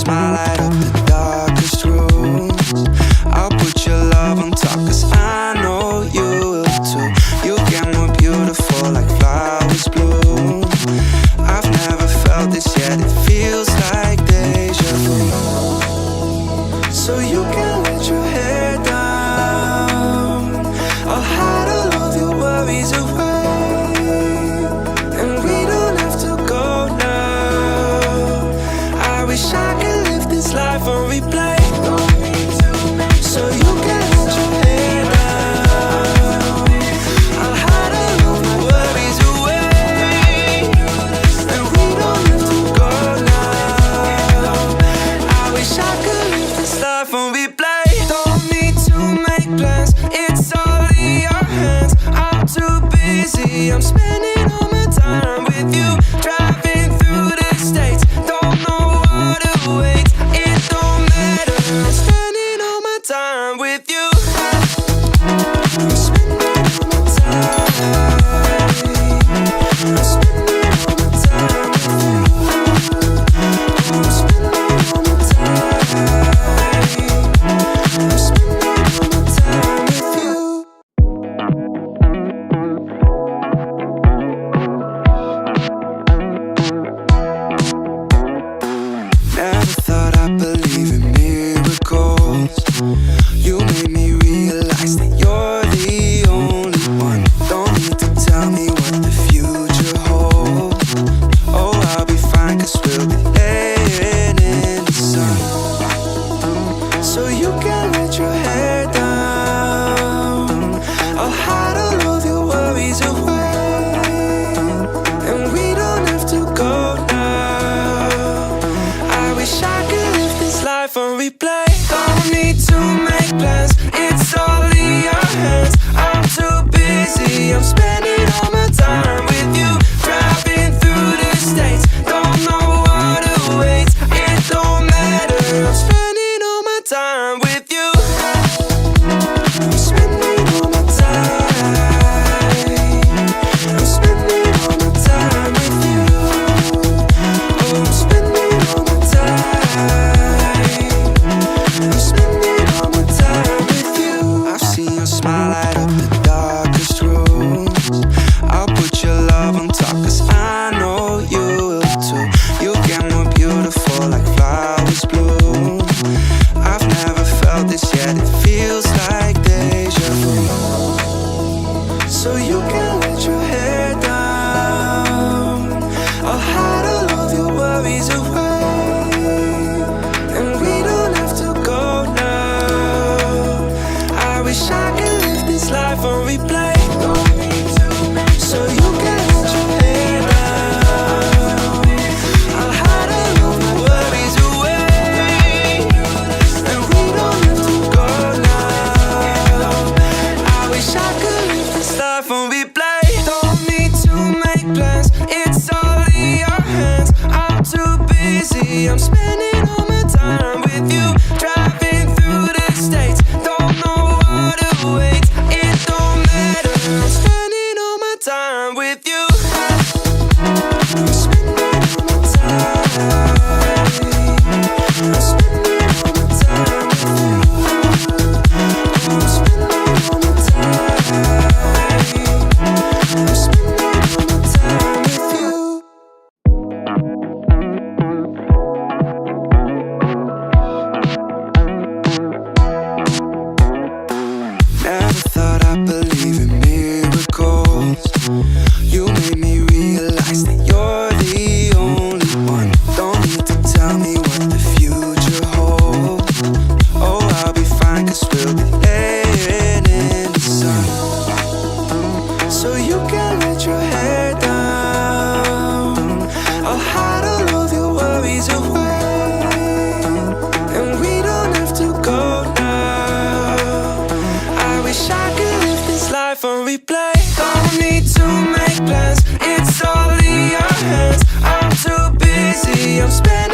smile light up the darkest rooms. I'll put your love on top, 'cause I know you will too. You get more beautiful like flowers bloom. I've never felt this yet, it feels like deja vu. So you can let your hair down, I'll hide all of your worries away, and we don't have to go now. I wish I could live this life on replay. So you can let your hair down, I'll hide all of my worries away, and we don't have to go now. I wish I could live this life on replay. Don't need to make plans, it's all in your hands. I'm too busy, I'm spending all my time with you. Driving through the states, don't know what awaits. It don't matter, I'm spending all my time with you. I'm spending all my time, I'm spending all my time with you. I'm spending all my time, I'm spending all my time with you. Never thought I'd believe in miracles. You made me realize that you're the only one. Don't need to tell me what the future holds. Oh, I'll be fine, 'cause we'll be laying in the sun. So you can let your hair down, I'll hide all of your worries away, and we don't have to go now. I wish I could live this life on replay. Don't need to make plans, it's all in your hands. I'm too busy, I'm spending all my time with you. Driving through the states, don't know what awaits. It don't matter, I'm spending all my time with you. I'm spending all my time, I'm spending all my time with you. Oh, I'm spending all my time, I'm spending all my time with you. I've seen your smile light up the darkest rooms. I'll put your love on top, 'cause I know you will too. You get more beautiful like flowers bloom. I've never felt this yet, it feels like deja vu. So you can let your hair down, I'll hide all of your worries away, and we don't have to go now. I wish I could live this life on replay. So you can let your hair down, I'll hide all of my worries away, and we don't have to go now. I wish I could live this life on replay. Don't need to make plans, it's all in your hands. I'm too busy, I'm spending all my time with you. Driving through the states, don't know what awaits. It don't matter, I'm spending all my time with you. I'm spending all my time, I'm spending all my time with you. I'm spending all my time, I'm spending all my time with you. Never thought I'd believe in miracles. You made me realize that you're the only one. Don't need to tell me what the future holds. Oh, I'll be fine, 'cause we'll be laying in the sun. So you can let your hair down, I'll hide all of your worries away, and we don't have to go now. I wish I could live this life on replay. Don't need to make plans, it's all in your hands. I'm too busy, I'm spending